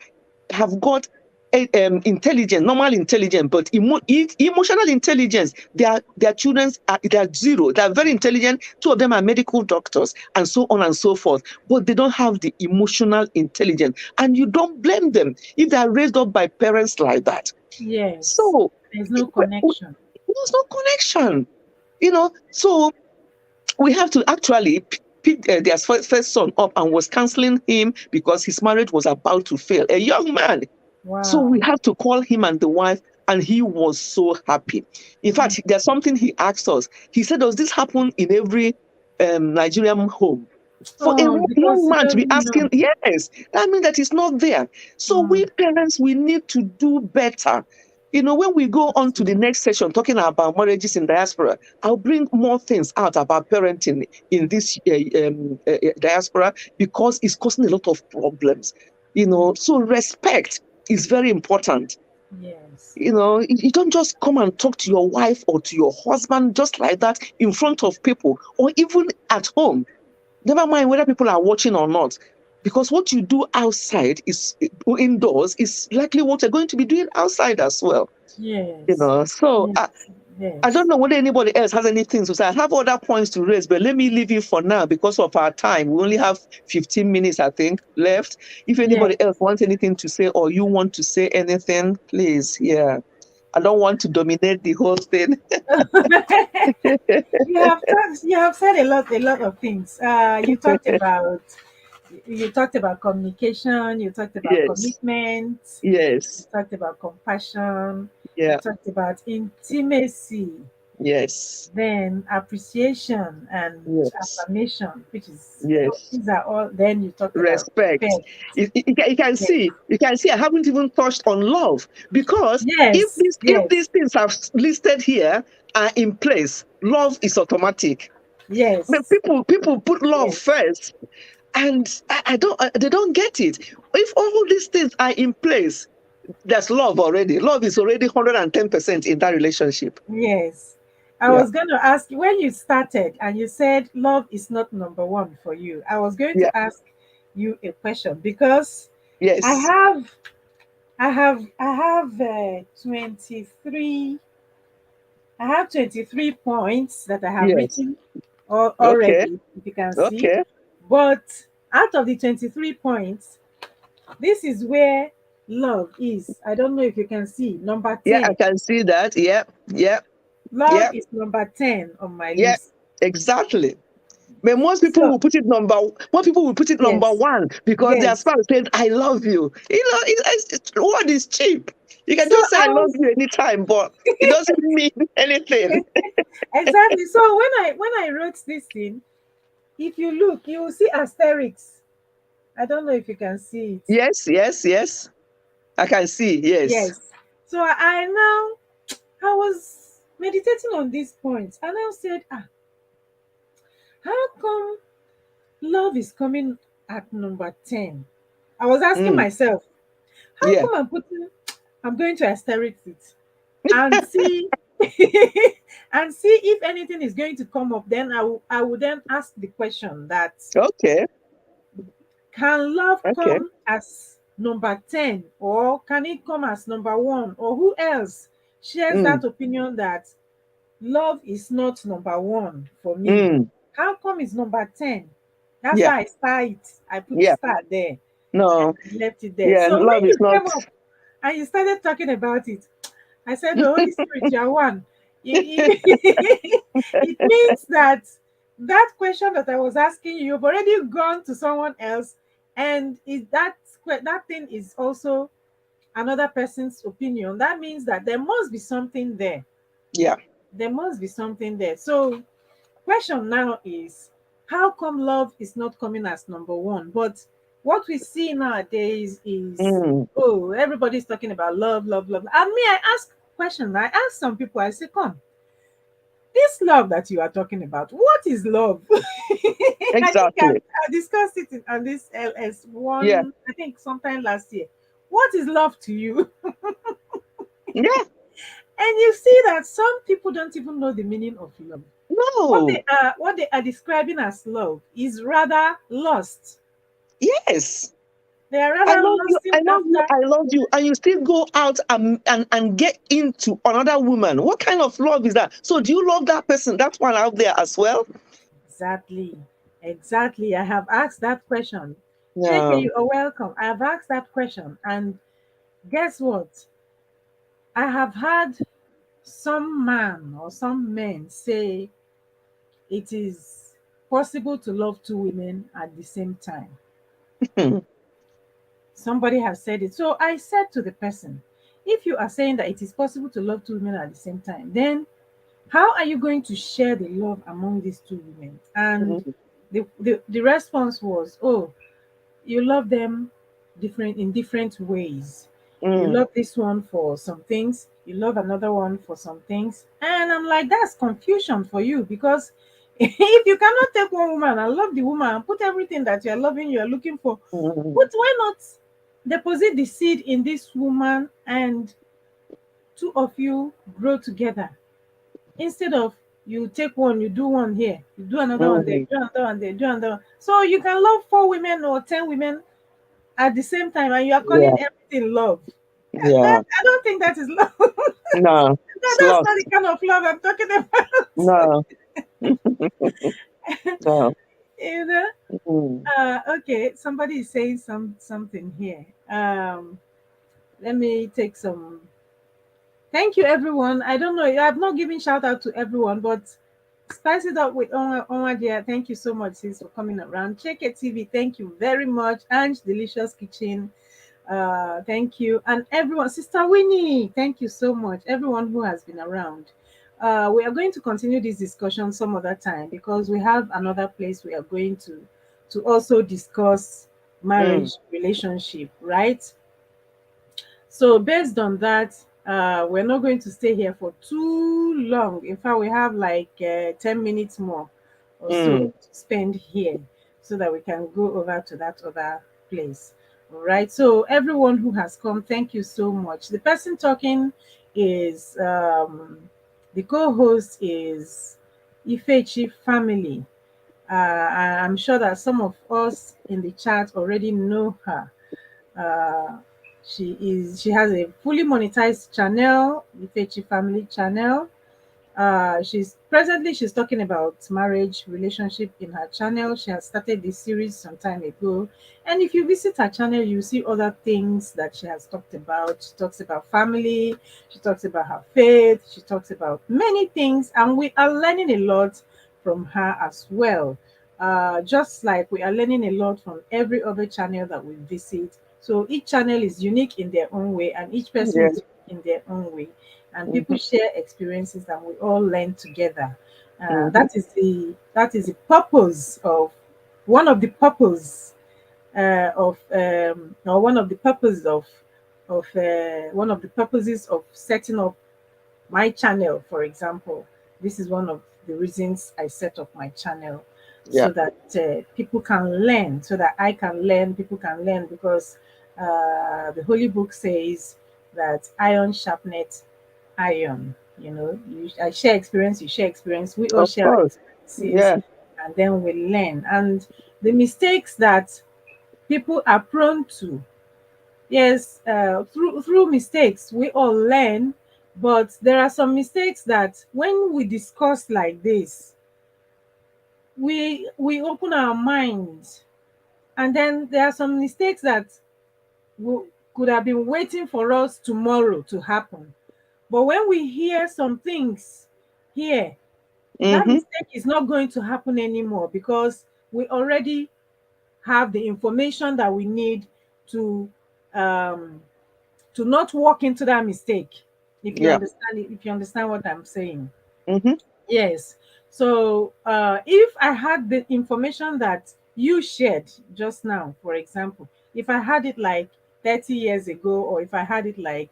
have got intelligence, normal intelligence, but emotional intelligence. Their children are 0. They are very intelligent. 2 of them are medical doctors, and so on and so forth. But they don't have the emotional intelligence, and you don't blame them if they are raised up by parents like that. Yes. So there's no connection. There's no connection. So we have to actually pick their first son up and was counseling him because his marriage was about to fail. A young man. Wow. So we have to call him and the wife, and he was so happy. In fact, there's something he asked us. He said, does this happen in every Nigerian home? For a young man to be asking, yes, that means that it's not there. So we parents, we need to do better. When we go on to the next session talking about marriages in diaspora, I'll bring more things out about parenting in this diaspora because it's causing a lot of problems. So respect is very important. Yes. You don't just come and talk to your wife or to your husband just like that in front of people or even at home. Never mind whether people are watching or not. Because what you do outside is indoors is likely what you're going to be doing outside as well. Yes. So Yes. I don't Yes. know whether anybody else has anything to say. I have other points to raise, but let me leave it for now because of our time. We only have 15 minutes, I think, left. If Yes. anybody else wants anything to say or you want to say anything, please. Yeah. I don't want to dominate the whole thing. You have said a lot of things. You talked about communication, you talked about Yes. commitment, you Yes. talked about compassion, you Yeah. talked about intimacy, Yes. then appreciation and Yes. affirmation, which is Yes. these are all. Then you talked about Respect. respect. Yes. You can see I haven't even touched on love because Yes. if Yes. these things I've listed here are in place, love is automatic. But Yes. people put love Yes. first, and I don't they don't get it. If all these things are in place, there's love already. Love is already 110% in that relationship. Yes. I Yeah, was going to ask you when you started and you said love is not number one for you. I was going yeah, to ask you a question because I yes, have I have 23 I have 23 points that I have yes. written Okay, already, if you can see. okay. But out of the 23 points, this is where love is. I don't know if you can see number Yeah, I 10. can see that. Yeah, yeah, Love yeah, is number 10 on my yeah. list. Exactly. But So, most people will put it number yes, one because their yes. spouse said, I love you. Word is cheap. You can So just say I I love was you anytime, but it doesn't mean anything. exactly. So when I wrote this thing, if you look, you will see asterisks. I don't know if you can see it. Yes, yes, yes. I can see. Yes. Yes. So I was meditating on these points and I said, how come love is coming at number 10? I was asking Mm, myself, how yeah. come I'm going to asterisk it and see and see if anything is going to come up. Then I will then ask the question that Okay. can love Okay. come as number 10 or can it come as number 1, or who else shares Mm, that opinion that love is not number 1 for me? mm, How come it's number 10? That's yeah. why I star it. I put Yeah. star there and No. I left it there. Yeah. So when Love is you not. came up and you started talking about it, I said, the Holy Spirit, you are one. It means that that question that I was asking you, you've already gone to someone else, and is that thing is also another person's opinion. That means that there must be something there. Yeah. There must be something there. So, question now is, how come love is not coming as number 1? But what we see nowadays is, Mm, oh, everybody's talking about love, love, love. And me, I ask question. I ask some people, I say, come, this love that you are talking about, what is love? I think exactly. I discussed it on this LS Yeah. one, I think sometime last year. What is love to you? Yeah. And you see that some people don't even know the meaning of love. No. What they are describing as love is rather lust. Yes. They are I rather love you. I lusting love you. after. I love you. And you still go out and get into another woman. What kind of love is that? So do you love that person, that one out there as well? Exactly. Exactly. I have asked that question. JK, No. you are welcome. I have asked that question. And guess what? I have had some man or some men say it is possible to love two women at the same time. Somebody has said it. So I said to the person, if you are saying that it is possible to love two women at the same time, then how are you going to share the love among these two women? And Mm, the response was, oh, you love them different in different ways. You mm, love this one for some things, you love another one for some things. And I'm like, that's confusion for you, because if you cannot take one woman and love the woman and put everything that you're loving, you're looking for, mm, but why not deposit the seed in this woman and two of you grow together instead of You take one, you do one here, you do another one there, Mm. do another one there, do another one. So you can love 4 women or 10 women at the same time, and you are calling Yeah. everything love. Yeah. I don't think that is love. No. That's not Sloth. the kind of love I'm talking about. No. No. you know. Mm. Okay, somebody is saying something here. Let me take some. Thank you, everyone. I don't know. I've not given shout out to everyone, but spice it up with Onwa dear. Thank you so much, sis, for coming around. Check it TV. Thank you very much. Ange Delicious Kitchen. Thank you. And everyone, Sister Winnie, thank you so much. Everyone who has been around. We are going to continue this discussion some other time because we have another place we are going to also discuss Mm. marriage relationship, right? So based on that, we're not going to stay here for too long. In fact, we have like 10 minutes more or so Mm. to spend here so that we can go over to that other place. All right. So everyone who has come, thank you so much. The person talking is the co-host is Ifechi family. I'm sure that some of us in the chat already know her. uh, she has a fully monetized channel, the Fechi Family channel. She's talking about marriage relationship in her channel. She has started this series some time ago, and if you visit her channel, you see other things that she has talked about. She talks about family, she talks about her faith, she talks about many things, and we are learning a lot from her as well. Just like we are learning a lot from every other channel that we visit. So each channel is unique in their own way, and each person Yeah. is unique in their own way, and people Mm-hmm. share experiences and we all learn together. Mm-hmm. That is the purpose of one of the purpose of or one of the purposes of setting up my channel, for example. This is one of the reasons I set up my channel, Yeah. so that people can learn, so that I can learn, people can learn, because the Holy Book says that iron sharpeneth iron. I share experience, you share experience, we all Of share our course. experiences, Yeah. and then we learn. And the mistakes that people are prone to, yes, through mistakes we all learn, but there are some mistakes that when we discuss like this, we open our minds, and then there are some mistakes that could have been waiting for us tomorrow to happen. But when we hear some things here, that Mm-hmm. mistake is not going to happen anymore, because we already have the information that we need to um, to not walk into that mistake. Yeah. If you understand what I'm saying. Mm-hmm. Yes. So if I had the information that you shared just now, for example, if I had it like 30 years ago, or if I had it like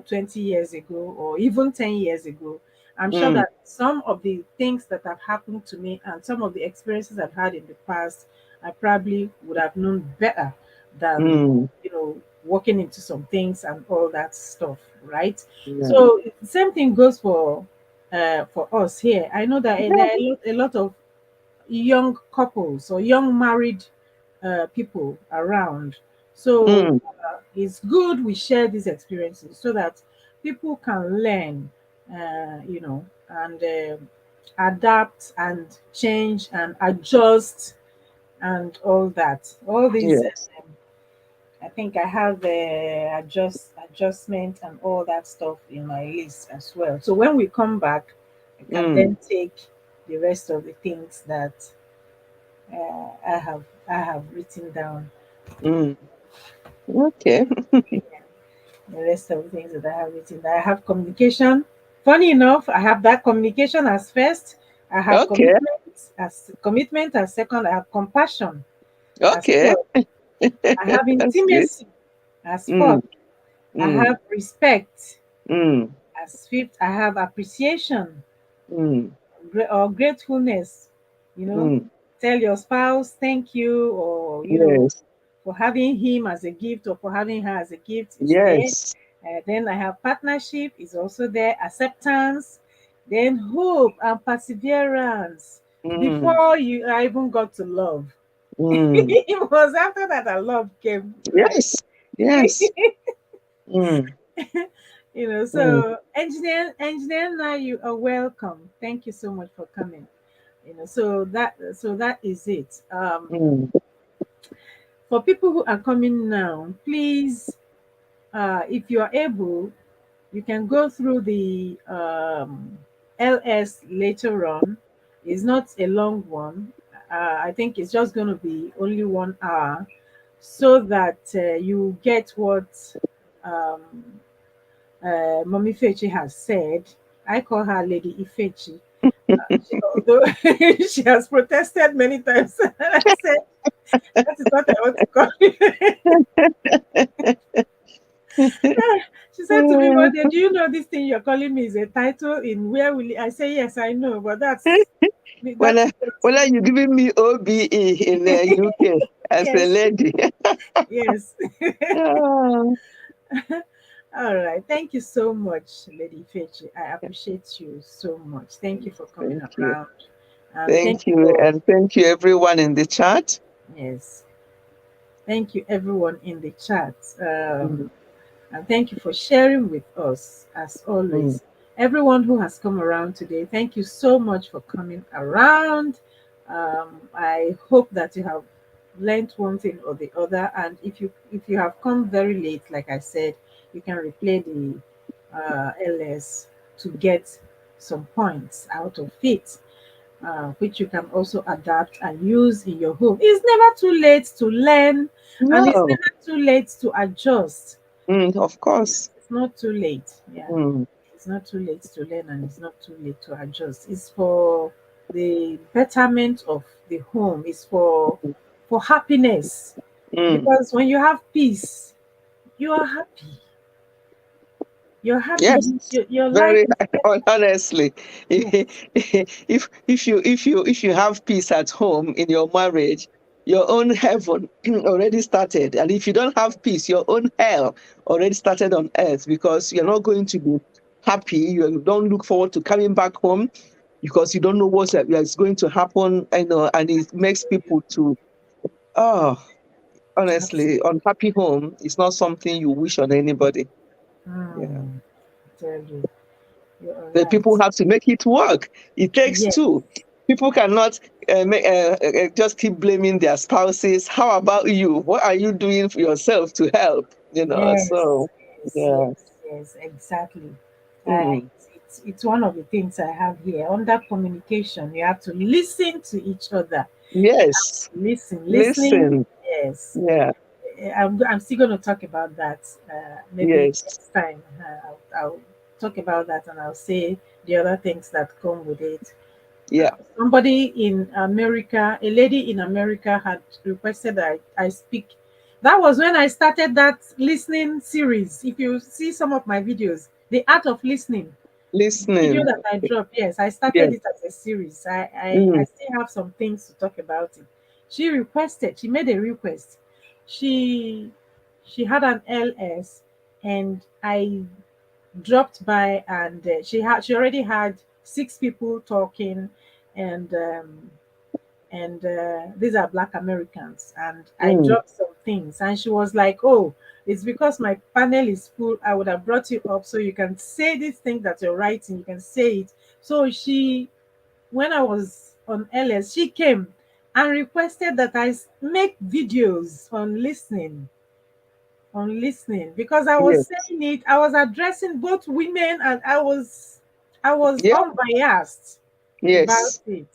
20 years ago, or even 10 years ago, I'm sure Mm. that some of the things that have happened to me and some of the experiences I've had in the past, I probably would have known better than, Mm. walking into some things and all that stuff, right? Yeah. So the same thing goes for us here. I know that Yeah. there are a lot of young couples or young married people around. So Mm. it's good we share these experiences so that people can learn, and adapt and change and adjust and all that. All these Yes. I think I have adjustment and all that stuff in my list as well. So when we come back, I can Mm. then take the rest of the things that I have written down. Mm. Okay. The rest of the things that I have written down. I have communication. Funny enough, I have that communication as first. I have Okay. commitment as second. I have compassion as Okay. third. I have That's good. intimacy as Mm. fourth. I Mm. have respect Mm. as fifth. I have appreciation Mm. or gratefulness. You know, Mm. tell your spouse thank you, or Yes. for having him as a gift or for having her as a gift is there. Yes. Then I have partnership is also there. Acceptance then hope and perseverance. Mm. Before I even got to love, Mm. it was after that love came, right? Yes. Yes. Mm. Mm. So engineer, now you are welcome. Thank you so much for coming. So that is it. Mm. For people who are coming now, please, if you are able, you can go through the LS later on. It's not a long one. I think it's just going to be only 1 hour, so that you get what um, Mommy Fechi has said. I call her Lady Ifechi. Although she has protested many times, and I said that is what I want to call it. She said to me one day, "Do you know this thing you're calling me is a title in Where Will I say yes, I know, but that Whether is not whether you giving me OBE in the UK as a yes, lady. yes." Oh, All right. Thank you so much, Lady Fechi. I appreciate you so much. Thank you for coming thank you. around. And thank Thank you you. for, And thank you everyone in the chat. yes, thank you everyone in the chat. Mm. And thank you for sharing with us as Mm. always. Everyone who has come around today, thank you so much for coming around. I hope that you have learned one thing or the other. And if you have come very late, like I said, you can replay the LS to get some points out of it, which you can also adapt and use in your home. It's never too late to learn, and it's No. never too late to adjust. Mm, of course. It's not too late. Yeah. Mm. It's not too late to learn, and it's not too late to adjust. It's for the betterment of the home. It's for happiness. Mm. Because when you have peace, you are happy. You're happy. Yes, Your life very is honestly. yeah. If you have peace at home in your marriage, your own heaven already started. And if you don't have peace, your own hell already started on earth, because you're not going to be happy. You don't look forward to coming back home because you don't know what's going to happen, and it makes people to, oh, honestly, unhappy home is not something you wish on anybody. Yeah. Hmm, tell you, you're The people right. have to make it work. It takes Yes, two. People cannot just keep blaming their spouses. How about you? What are you doing for yourself to help? yes, So yes, yeah. yes, yes, exactly. Mm. It's one of the things I have here. Under communication, you have to listen to each other. Yes. Listening. Listen. Yes, Yeah. I'm still going to talk about that maybe Yes. next time. I'll talk about that, and I'll say the other things that come with it. Yeah. Somebody in America, a lady in America had requested that I speak. That was when I started that listening series. If you see some of my videos, The Art of Listening, the video Listening. that I dropped, yes, I started Yes. it as a series. I Mm. still have some things to talk about it. She made a request. She she had an LS, and I dropped by, and she already had 6 people talking, and these are Black Americans, and I Mm. dropped some things, and she was like, "Oh, it's because my panel is full. I would have brought you up so you can say this thing that you're writing. You can say it." So when I was on LS, she came and requested that make videos on listening, because I was Yes. saying it, I was addressing both women, and I was Yeah. unbiased about Yes. it.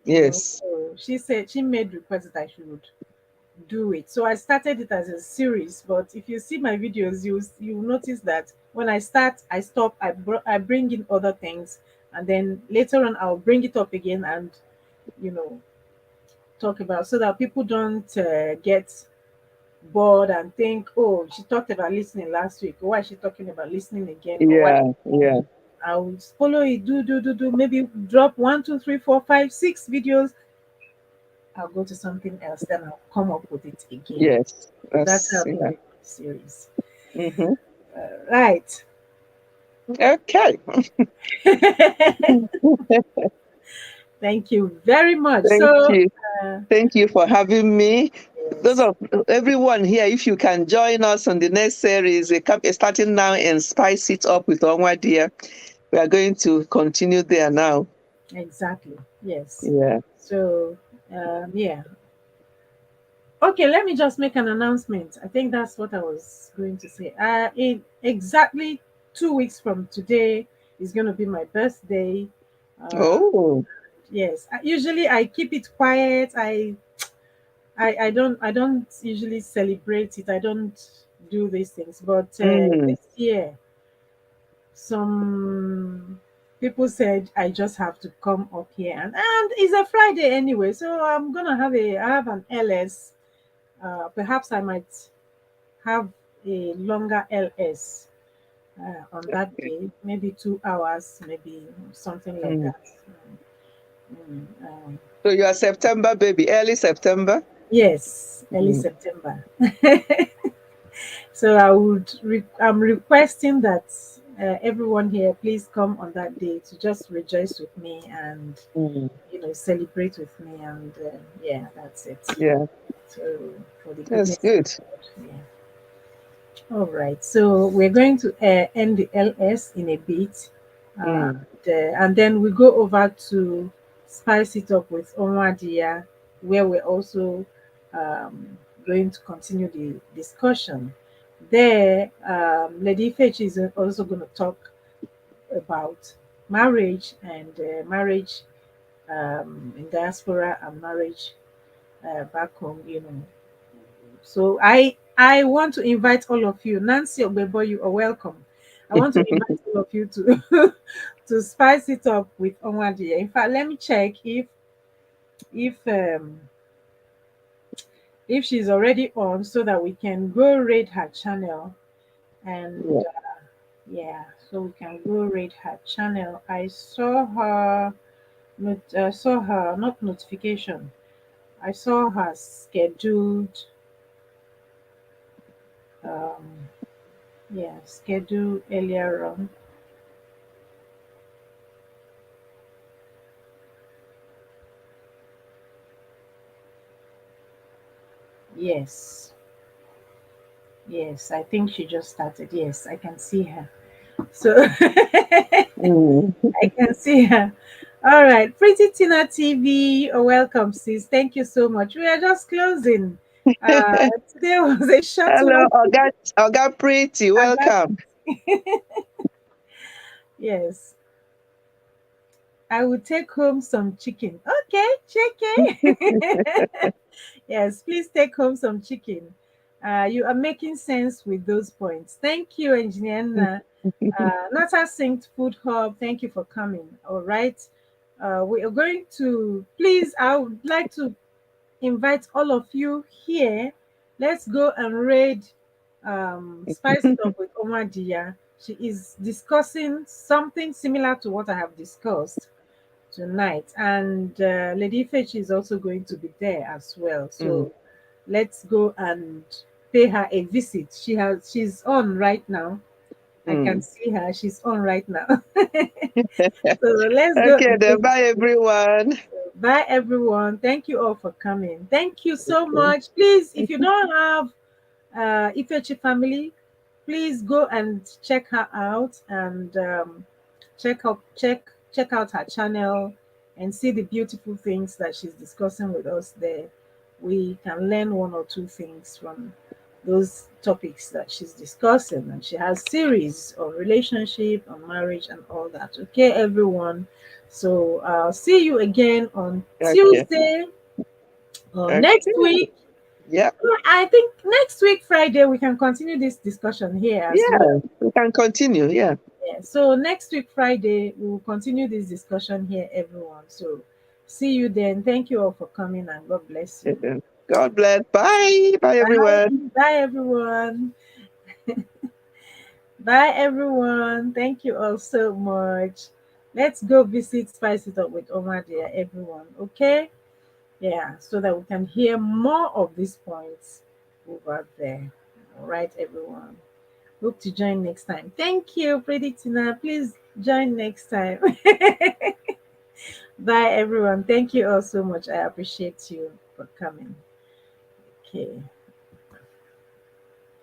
Yes. So she said she made requests that I should do it. So I started it as a series. But if you see my videos, you notice that when I start, I stop, I bring in other things, and then later on I'll bring it up again, and you know talk about, so that people don't get bored and think, "Oh, she talked about listening last week. Why is she talking about listening again? Or why?" Yeah. Yeah. I'll follow it, do, maybe drop 1, 2, 3, 4, 5, 6 videos. I'll go to something else, then I'll come up with it again. Yes. That's how That's we yeah. make the series. Mm-hmm. Right. Okay. Thank you very much. Thank So, you. uh, Thank you for having me. Those yes, of everyone here, if you can join us on the next series, starting now and Spice It Up with Onwa Dear. We are going to continue there now. exactly. Yes. Yeah. So, yeah. Okay, let me just make an announcement. I think that's what I was going to say. In exactly 2 weeks from today is going to be my birthday. Uh, Oh. yes, usually I keep it quiet. I don't usually celebrate it. I don't do these things. But Mm. this year, some people said I just have to come up here, and it's a Friday anyway, so I'm gonna I have an LS. Perhaps I might have a longer LS on that day, maybe 2 hours, maybe something like Mm. that. Mm, So you are September baby, early September. yes, early Mm. September. So I'm requesting that everyone here please come on that day to just rejoice with me and Mm. celebrate with me, and yeah, that's it. Yeah, So for the that's goodness of good. God, yeah. All right, so we're going to end the LS in a bit, Mm. and then we go over to spice it up with Onwadia, where we're also um, going to continue the discussion. There, Lady Fetch is also going to talk about marriage and marriage in diaspora and marriage back home. So I want to invite all of you. Nancy Ogbebo, you are welcome. I want to invite all of you to to spice it up with Onwadia. In fact, let me check if um if she's already on so that we can go raid her channel, and Yeah. yeah, so we can go raid her channel. I saw her saw her not notification. I saw her scheduled um schedule earlier on. Yes. Yes, I think she just started. Yes, I can see her. So Mm. I can see her. All right, Pretty Tina TV, welcome, sis. Thank you so much. We are just closing. Today was a short Hello, one. Oga Pretty, I got welcome. yes. I will take home some chicken. Okay, chicken. Yes, please take home some chicken. You are making sense with those points. Thank you, Engineer Nna. Nata Synced Food Hub, thank you for coming. All right. We are going to, please, I would like to invite all of you here. Let's go and raid Spice It Up with Omar Dia. She is discussing something similar to what I have discussed tonight, and Lady Fetch is also going to be there as well. Mm. So let's go and pay her a visit. She's on right now. I can Mm. see her. She's on right now. So let's go Okay, and then pay bye everyone. bye everyone. Thank you all for coming. Thank you so Okay. much. Please, if you don't have Ifechi family, please go and check her out and check out her channel and see the beautiful things that she's discussing with us there. We can learn one or two things from those topics that she's discussing, and she has series on relationship, on marriage, and all that. Okay, everyone. So I'll see you again on Okay. Tuesday or next Okay. week. Yeah. I think next week, Friday, we can continue this discussion here as Yeah. well. We can continue. Yeah. Yeah. So next week, Friday, we will continue this discussion here, everyone. So see you then. Thank you all for coming, and God bless you. Okay. God bless. Bye. Bye Bye. everyone. Bye, everyone. Bye, everyone. Thank you all so much. Let's go visit Spice It Up with Omar, dear, everyone. Okay? Yeah, so that we can hear more of these points over there. All right, everyone. Hope to join next time. Thank you, Pretty Tina. Please join next time. Bye, everyone. Thank you all so much. I appreciate you for coming. Okay.